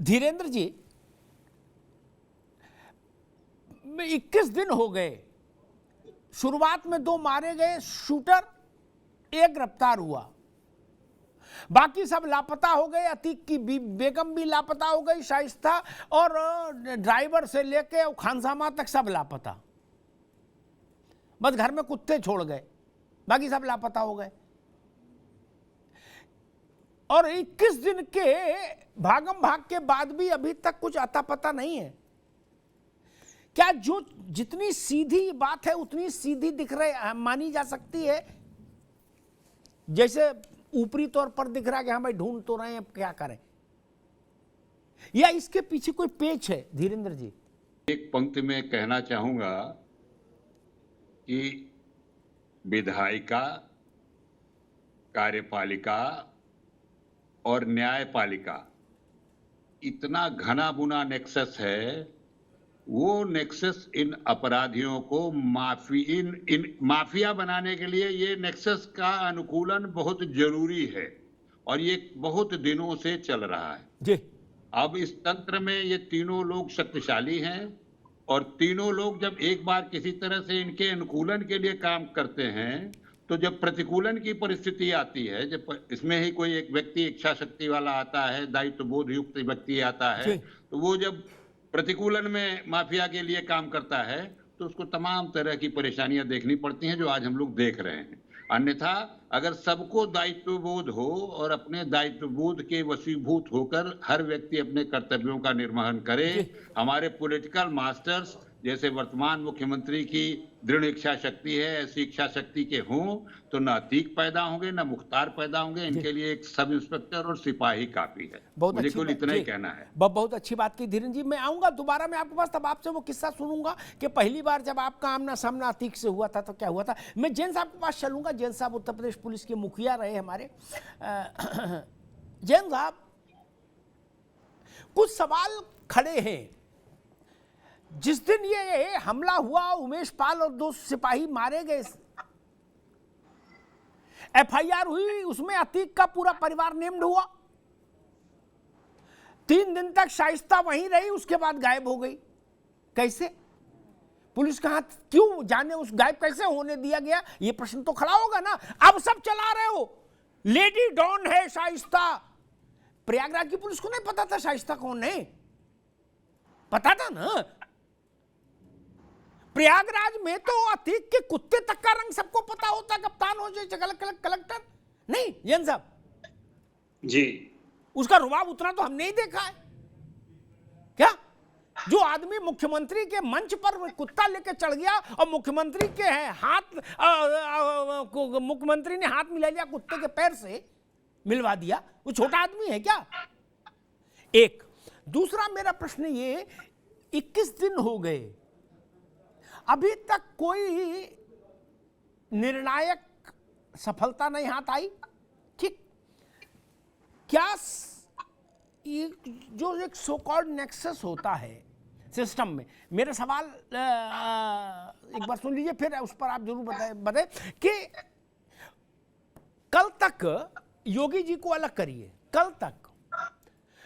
धीरेन्द्र जी, 21 दिन हो गए, शुरुआत में 2 मारे गए शूटर, 1 गिरफ्तार हुआ, बाकी सब लापता हो गए। अतीक की बेगम भी लापता हो गई, शाइस्ता और ड्राइवर से लेके खानसामा तक सब लापता। बस घर में कुत्ते छोड़ गए, बाकी सब लापता हो गए। और 21 दिन के भागम भाग के बाद भी अभी तक कुछ अता पता नहीं है। क्या जो जितनी सीधी बात है उतनी सीधी दिख रही मानी जा सकती है, जैसे ऊपरी तौर पर दिख रहा है कि हाँ भाई ढूंढ तो रहे हैं, अब क्या करें, या इसके पीछे कोई पेच है? धीरेन्द्र जी, एक पंक्ति में कहना चाहूंगा कि विधायिका, कार्यपालिका और न्यायपालिका इतना घना बुना नेक्सस है, वो नेक्सस इन अपराधियों को माफिया बनाने के लिए ये नेक्सस का अनुकूलन बहुत जरूरी है और ये बहुत दिनों से चल रहा है जी। अब इस तंत्र में ये तीनों लोग शक्तिशाली हैं और तीनों लोग जब एक बार किसी तरह से इनके अनुकूलन के लिए काम करते हैं, तो जब प्रतिकूलन की परिस्थिति आती है, जब इसमें ही कोई एक व्यक्ति इच्छा शक्ति वाला आता है, दायित्व बोध युक्त व्यक्ति आता है, तो वो जब प्रतिकूलन में माफिया के लिए काम करता है तो उसको तमाम तरह की परेशानियां देखनी पड़ती हैं, जो आज हम लोग देख रहे हैं। अन्यथा अगर सबको दायित्व बोध हो और अपने दायित्व बोध के वशीभूत होकर हर व्यक्ति अपने कर्तव्यों का निर्वहन करे, हमारे पॉलिटिकल मास्टर्स जैसे वर्तमान मुख्यमंत्री की दृढ़ इच्छा शक्ति है, ऐसी इच्छा शक्ति के हों, तो न अतीक पैदा होंगे न मुख्तार पैदा होंगे। इनके लिए एक सब इंस्पेक्टर और सिपाही काफी है। मुझे कुल इतना ही कहना है। बहुत अच्छी बात की धीरेन्द्र जी। मैं आऊंगा दोबारा मैं आपके पास, तब आपसे वो किस्सा सुनूंगा कि पहली बार जब आपका आमना सामना अतीक से हुआ था तो क्या हुआ था। मैं जैन साहब के पास चलूंगा। जैन साहब उत्तर प्रदेश पुलिस के मुखिया रहे हमारे। जैन साहब, कुछ सवाल खड़े हैं। जिस दिन ये हमला हुआ, उमेश पाल और 2 सिपाही मारे गए, एफआईआर हुई, उसमें अतीक का पूरा परिवार नेम्ड हुआ। 3 दिन तक शाइस्ता वहीं रही, उसके बाद गायब हो गई। कैसे? पुलिस का हाथ क्यों जाने, उस गायब कैसे होने दिया गया, ये प्रश्न तो खड़ा होगा ना। अब सब चला रहे हो, लेडी डॉन है शाइस्ता। प्रयागराज की पुलिस को नहीं पता था शाइस्ता कौन है? पता था ना। प्रयागराज में तो अतीक के कुत्ते तक का रंग सबको पता होता, कप्तान हो जाए कलेक्टर नहीं। जैन साहब जी, उसका रुबाब उतना तो हमने ही देखा है। क्या जो आदमी मुख्यमंत्री के मंच पर कुत्ता लेके चढ़ गया और मुख्यमंत्री के हाथ, मुख्यमंत्री ने हाथ मिला लिया कुत्ते के पैर से, मिलवा दिया, वो छोटा आदमी है क्या? एक दूसरा मेरा प्रश्न ये, 21 दिन हो गए, अभी तक कोई निर्णायक सफलता नहीं हाथ आई। ठीक, क्या ये जो एक सो कॉल्ड नेक्सस होता है सिस्टम में, मेरा सवाल एक बार सुन लीजिए, फिर उस पर आप जरूर बताएं कि कल तक योगी जी को अलग करिए, कल तक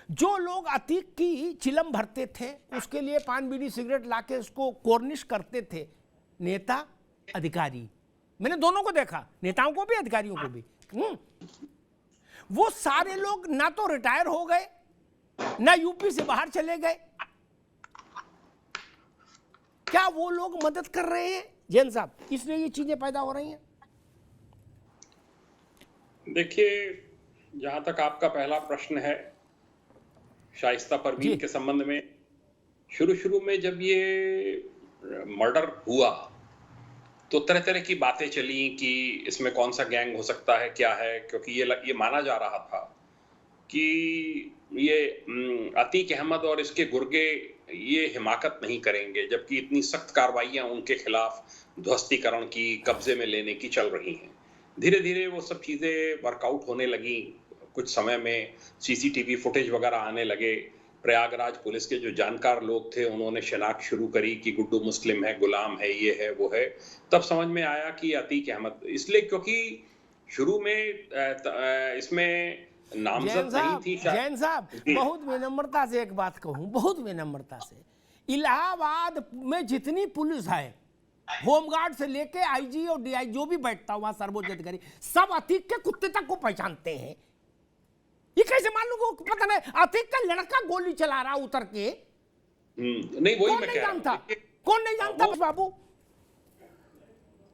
जो लोग अतीक की चिलम भरते थे, उसके लिए पान बीड़ी सिगरेट लाके उसको कोर्निश करते थे, नेता अधिकारी, मैंने दोनों को देखा, नेताओं को भी अधिकारियों को भी, वो सारे लोग ना तो रिटायर हो गए, ना यूपी से बाहर चले गए। क्या वो लोग मदद कर रहे हैं जैन साहब, इसलिए ये चीजें पैदा हो रही हैं? देखिए, जहां तक आपका पहला प्रश्न है शाइस्ता परवीन के संबंध में, शुरू में जब ये मर्डर हुआ तो तरह तरह की बातें चली कि इसमें कौन सा गैंग हो सकता है, क्या है, क्योंकि ये माना जा रहा था कि ये अतीक अहमद और इसके गुर्गे ये हिमाकत नहीं करेंगे, जबकि इतनी सख्त कार्रवाइयां उनके खिलाफ ध्वस्तीकरण की, कब्जे में लेने की चल रही हैं। धीरे धीरे वो सब चीजें वर्कआउट होने लगी। कुछ समय में सीसीटीवी फुटेज वगैरह आने लगे। प्रयागराज पुलिस के जो जानकार लोग थे उन्होंने शिनाख्त शुरू करी कि गुड्डू मुस्लिम है, गुलाम है, ये है, वो है। तब समझ में आया कि अतीक अहमद, इसलिए क्योंकि शुरू में इसमें नामजद नहीं थी शायद। जैन साहब, बहुत विनम्रता से एक बात कहूं, बहुत विनम्रता से, इलाहाबाद में जितनी पुलिस है, होमगार्ड से लेके आईजी और डीआई जो भी बैठता हुआ सर्वोच्च अधिकारी, सब अतीक के कुत्ते तक को पहचानते हैं। ये कैसे मालूम को पता नहीं? अतीक का लड़का गोली चला रहा उतर के, नहीं वही कौन मैं नहीं कह रहा जानता? हूं। कौन नहीं जानता बाबू?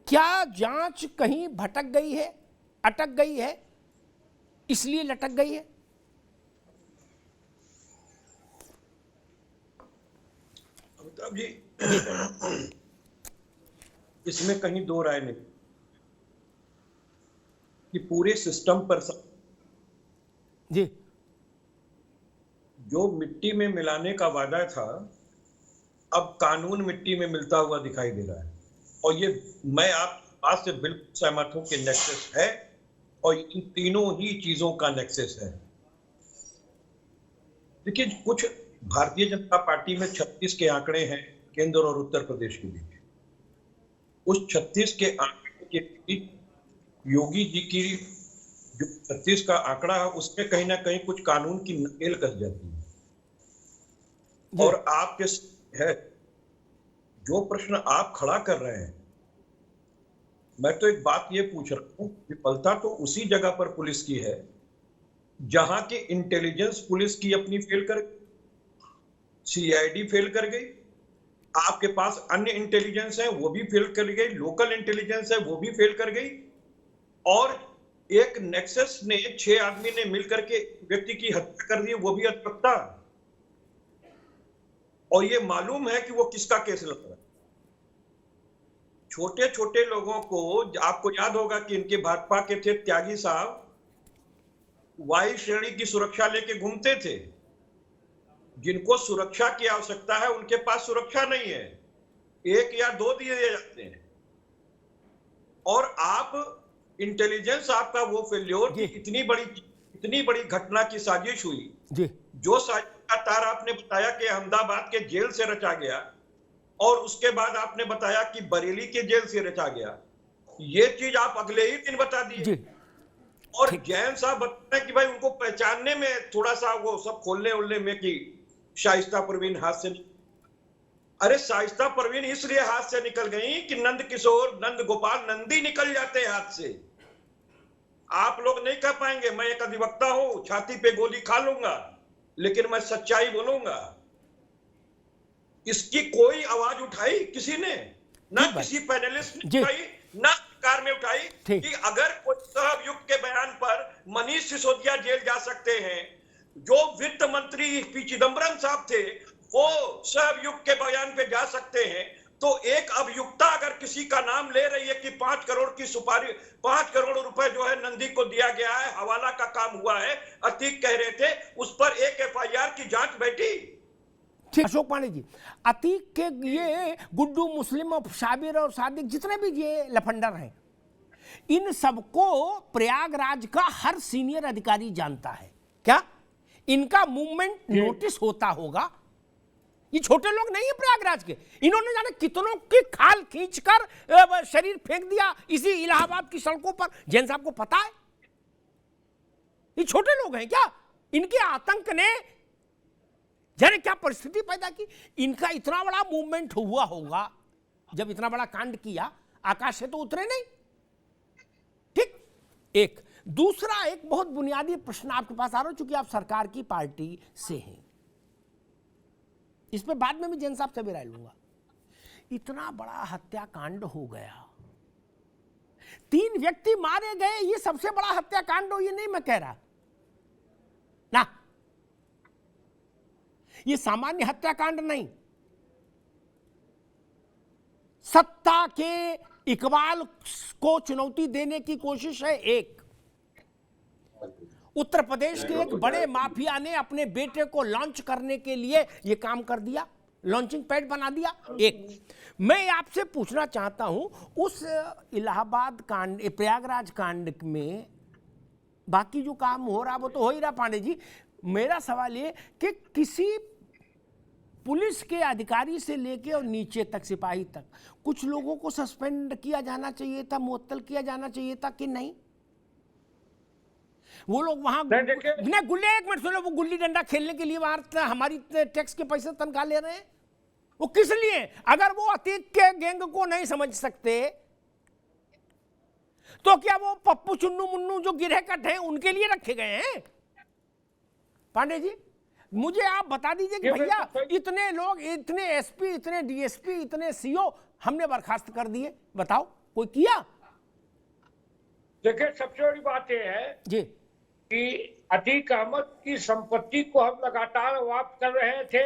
क्या जांच कहीं भटक गई है, अटक गई है, इसलिए लटक गई है? अमिताभ जी, इसमें कहीं दो राय नहीं कि पूरे सिस्टम पर जी जो मिट्टी में मिलाने का वादा था, अब कानून मिट्टी में मिलता हुआ दिखाई दे रहा है। और ये मैं आप बात से बिल्कुल सहमत हूं कि नेक्सस है, और इन तीनों ही चीजों का नेक्सस है। देखिए, कुछ भारतीय जनता पार्टी में 36 के आंकड़े हैं केंद्र और उत्तर प्रदेश के बीच। उस 36 के आंकड़े के बीच योगी जी की जो 36 का आंकड़ा है, उसमें कहीं ना कहीं कुछ कानून की नकेल कस जाती है। और आपके है जो प्रश्न आप खड़ा कर रहे हैं, मैं तो एक बात ये पूछ रहा हूं, विफलता तो उसी जगह पर पुलिस की है जहां के इंटेलिजेंस पुलिस की अपनी फेल कर, सीआईडी फेल कर गई, आपके पास अन्य इंटेलिजेंस है वो भी फेल कर गई, लोकल इंटेलिजेंस है वो भी फेल कर गई, और एक नेक्सस ने 6 आदमी ने मिलकर के व्यक्ति की हत्या कर दी, वो भी अधिवक्ता। और ये मालूम है कि वो किसका केस लड़ रहा है। छोटे छोटे लोगों को, आपको याद होगा कि इनके भाजपा के थे त्यागी साहब, वायु श्रेणी की सुरक्षा लेके घूमते थे। जिनको सुरक्षा की आवश्यकता है उनके पास सुरक्षा नहीं है, 1 या 2 दिए जाते हैं। और आप इंटेलिजेंस आपका वो फेल्योर, इतनी बड़ी घटना की साजिश हुई जी। जो साजिश का तार आपने बताया कि अहमदाबाद के जेल से रचा गया, और उसके बाद आपने बताया कि बरेली के जेल से रचा गया। ये चीज आप अगले ही दिन बता दिए। और जैन साहब बताते हैं कि भाई उनको पहचानने में थोड़ा सा वो सब खोलने उलने में कि शाइस्ता परवीन हाथ से, अरे शाइस्ता परवीन इसलिए हाथ से निकल गई कि नंद किशोर, नंद गोपाल, नंदी निकल जाते हैं हाथ से। आप लोग नहीं कह पाएंगे मैं एक अधिवक्ता हूं, छाती पे गोली खा लूंगा, लेकिन मैं सच्चाई बोलूंगा। इसकी कोई आवाज उठाई किसी ने? ना किसी पैनलिस्ट ने उठाई, ना सरकार ने उठाई कि अगर कोई सहअभियुक्त के बयान पर मनीष सिसोदिया जेल जा सकते हैं, जो वित्त मंत्री पी चिदम्बरम साहब थे वो सहअभियुक्त के बयान पे जा सकते हैं, तो एक अभियुक्ता अगर किसी का नाम ले रही है कि 5 करोड़ की सुपारी, 5 करोड़ रुपए जो है नंदी को दिया गया है, हवाला का काम हुआ है, अतीक कह रहे थे, उस पर एक एफआईआर की जांच बैठी। अशोक पांडे जी, अतीक के ये गुड्डू, मुस्लिम और शाबिर और सादिक जितने भी ये लफंडर हैं, इन सबको प्रयागराज का हर सीनियर अधिकारी जानता है। क्या इनका मूवमेंट नोटिस होता होगा? ये छोटे लोग नहीं है प्रयागराज के, इन्होंने जाने कितनों की खाल खींचकर शरीर फेंक दिया इसी इलाहाबाद की सड़कों पर। जैन साहब को पता है? ये छोटे लोग हैं क्या? इनके आतंक ने जाने क्या परिस्थिति पैदा की। इनका इतना बड़ा मूवमेंट हुआ होगा, जब इतना बड़ा कांड किया, आकाश से तो उतरे नहीं। ठीक। एक दूसरा, एक बहुत बुनियादी प्रश्न आपके पास आ रहा है, चूंकि आप सरकार की पार्टी से हैं, इस पे बाद में भी जैन साहब से भी राय लूंगा। इतना बड़ा हत्याकांड हो गया, 3 व्यक्ति मारे गए, ये सबसे बड़ा हत्याकांड हो, ये नहीं मैं कह रहा ना, ये सामान्य हत्याकांड नहीं। सत्ता के इकबाल को चुनौती देने की कोशिश है। एक उत्तर प्रदेश के एक बड़े माफिया ने अपने बेटे को लॉन्च करने के लिए यह काम कर दिया, लॉन्चिंग पैड बना दिया। एक मैं आपसे पूछना चाहता हूं, उस इलाहाबाद कांड, प्रयागराज कांड में बाकी जो काम हो रहा वो तो हो ही रहा पांडे जी। मेरा सवाल ये कि किसी पुलिस के अधिकारी से लेके और नीचे तक, सिपाही तक, कुछ लोगों को सस्पेंड किया जाना चाहिए था, मुअत्तल किया जाना चाहिए था कि नहीं? वो लोग वहां नहीं, देखिए- नहीं गुल्ले, एक मिनट सुनो, वो गुल्ली डंडा खेलने के लिए वहां हमारी टैक्स के पैसे तनख्वाह ले रहे हैं, वो किस लिए? अगर वो अतीक के गैंग को नहीं समझ सकते तो क्या वो पप्पू चुन्नू मुन्नू जो गिरह कट हैं उनके लिए रखे गए हैं? पांडे जी मुझे आप बता दीजिए कि ये भैया बिल्कुल सही- इतने लोग, इतने एसपी, इतने डीएसपी, इतने सीओ हमने बर्खास्त कर दिए, बताओ कोई किया? देखिए, सबसे बड़ी बात यह है जी कि अतीक अहमद की संपत्ति को हम लगातार वापस कर रहे थे,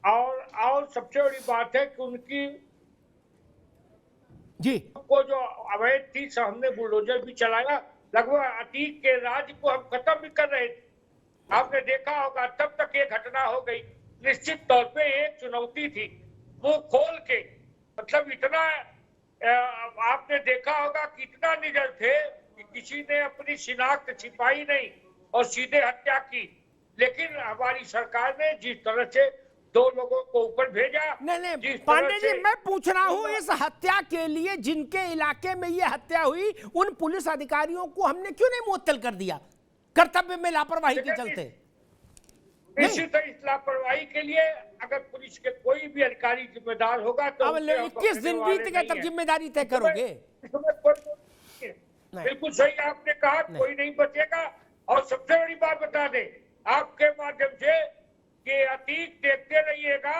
और सबसे बड़ी बात है कि उनकी जी को जो अवैध थी सब हमने बुलडोजर भी चलाया, लगभग अतीक के राज्य को हम खत्म भी कर रहे थे। आपने देखा होगा तब तक ये घटना हो गई। निश्चित तौर पे एक चुनौती थी, मुंह खोल के, मतलब इतना आपने देखा होगा कि इतना निडर थे कि किसी ने अपनी शिनाख्त छिपाई नहीं और सीधे हत्या की। लेकिन हमारी सरकार ने जिस तरह से 2 लोगों को ऊपर भेजा, नहीं जिस पांडे तरह जी से- मैं पूछ रहा हूं इस हत्या के लिए जिनके इलाके में ये हत्या हुई उन पुलिस अधिकारियों को हमने क्यों नहीं मुअत्तल कर दिया कर्तव्य में लापरवाही के देखिए, चलते? निश्चित है, इस लापरवाही के लिए अगर पुलिस के कोई भी अधिकारी जिम्मेदार होगा तो अब उसे हम 21 बख्शने दिन वाले बीत गए नहीं तब हैं। जिम्मेदारी तय करोगे? इसमें कोई नहीं है। नहीं। बिल्कुल सही आपने कहा, नहीं। कोई नहीं बचेगा। और सबसे बड़ी बात बता दें आपके माध्यम से कि अतीत देखते रहिएगा,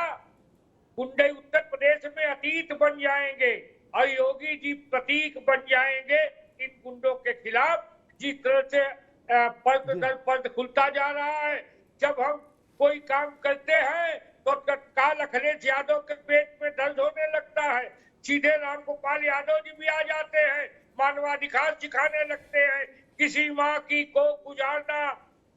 गुंडे उत्तर प्रदेश में अतीत बन जाएंगे और योगी जी प्रतीक बन जाएंगे इन गुंडों के खिलाफ। जिस तरह से पर्द दर पर्द खुलता जा रहा है, जब हम कोई काम करते हैं तो तत्काल अखिलेश यादव के पेट में दर्द होने लगता है, सीधे राम गोपाल यादव जी भी आ जाते हैं, मानवाधिकार सिखाने लगते हैं। किसी माँ की कोख गुजारना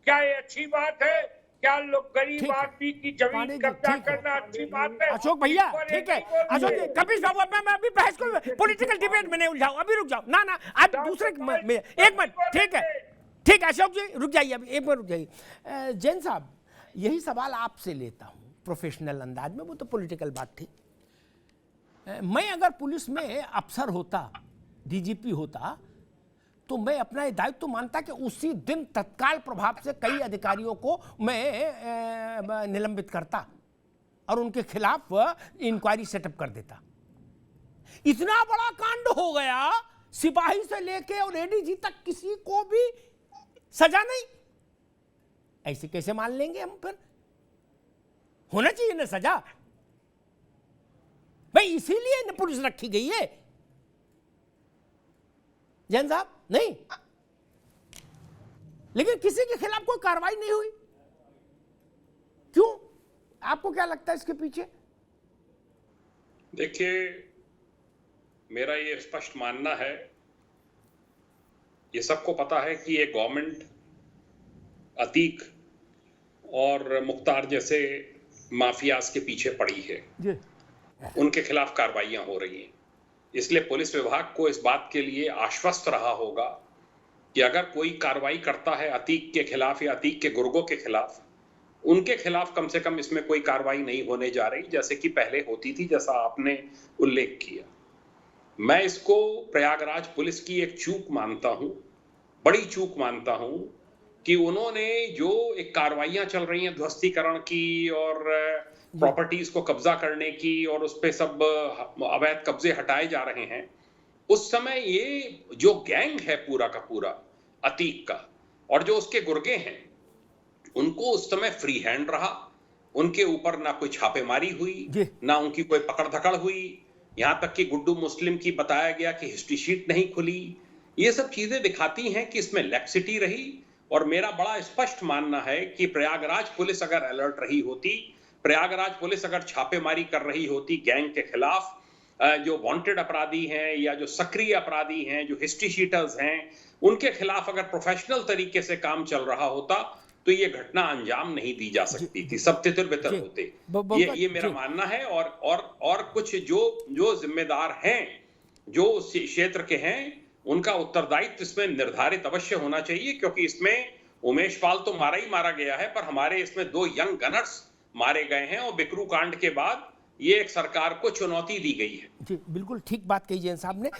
क्या ये अच्छी बात है? क्या लोग गरीब ठीक है। आदमी की पांडे जमीन जी, कब्जा ठीक है। करना अच्छी बात है? अशोक भैया इस पर ठीक है, एक ही बोल अशोक जी, रहे। कपिल बाबू मैं अभी बहस को पॉलिटिकल डिबेट में नहीं उलझाऊं, अभी रुक जाओ ना आज दूसरे एक मिनट, ठीक है ठीक है अशोक जी रुक जाइए, अभी एक मिनट रुक जाइए। जैन साहब यही सवाल आपसे लेता हूं प्रोफेशनल अंदाज में, वो तो पॉलिटिकल बात थी। मैं अगर पुलिस में अफसर होता, डीजीपी होता, तो मैं अपना ये दायित्व मानता कि उसी दिन तत्काल प्रभाव से कई अधिकारियों को मैं निलंबित करता और उनके खिलाफ इंक्वायरी सेटअप कर देता। इतना बड़ा कांड हो गया, सिपाही से लेके और एडीजी तक किसी को भी सजा नहीं, ऐसे कैसे मान लेंगे हम? फिर होना चाहिए ना सजा भाई, इसीलिए न पुलिस रखी गई है। जैन साहब नहीं, लेकिन किसी के खिलाफ कोई कार्रवाई नहीं हुई, क्यों? आपको क्या लगता है इसके पीछे? देखिए, मेरा ये स्पष्ट मानना है, ये सबको पता है कि ये गवर्नमेंट अतीक और मुख्तार जैसे माफियाज के पीछे पड़ी है, जी उनके खिलाफ कार्रवाइयां हो रही हैं। इसलिए पुलिस विभाग को इस बात के लिए आश्वस्त रहा होगा कि अगर कोई कार्रवाई करता है अतीक के खिलाफ या अतीक के गुर्गों के खिलाफ, उनके खिलाफ कम से कम इसमें कोई कार्रवाई नहीं होने जा रही जैसे कि पहले होती थी, जैसा आपने उल्लेख किया। मैं इसको प्रयागराज पुलिस की एक चूक मानता हूं, बड़ी चूक मानता हूं कि उन्होंने जो एक कार्रवाइयां चल रही हैं ध्वस्तीकरण की और प्रॉपर्टीज को कब्जा करने की और उस पे सब अवैध कब्जे हटाए जा रहे हैं, उस समय ये जो गैंग है पूरा का पूरा अतीक का और जो उसके गुर्गे हैं, उनको उस समय फ्री हैंड रहा। उनके ऊपर ना कोई छापेमारी हुई, ना उनकी कोई पकड़ धकड़ हुई, यहां तक कि गुड्डू मुस्लिम की बताया गया कि हिस्ट्री शीट नहीं खुली। ये सब चीजें दिखाती हैं कि इसमें लैक्सिटी रही। और मेरा बड़ा स्पष्ट मानना है कि प्रयागराज पुलिस अगर अलर्ट रही होती, प्रयागराज पुलिस अगर छापेमारी कर रही होती गैंग के खिलाफ, जो वांटेड अपराधी हैं या जो सक्रिय अपराधी हैं, जो हिस्ट्री शीटर्स हैं, उनके खिलाफ अगर प्रोफेशनल तरीके से काम चल रहा होता तो ये घटना अंजाम नहीं दी जा सकती थी, सब तितर बितर होते। ये मेरा मानना है। और कुछ जो जिम्मेदार हैं, जो उस क्षेत्र के हैं, उनका उत्तरदायित्व इसमें निर्धारित अवश्य होना चाहिए, क्योंकि इसमें उमेश पाल तो मारा ही मारा गया है, पर हमारे इसमें 2 यंग गनर्स मारे गए हैं और बिकरू कांड के बाद ये एक सरकार को चुनौती दी गई है। जी बिल्कुल ठीक बात कही जैन साहब ने।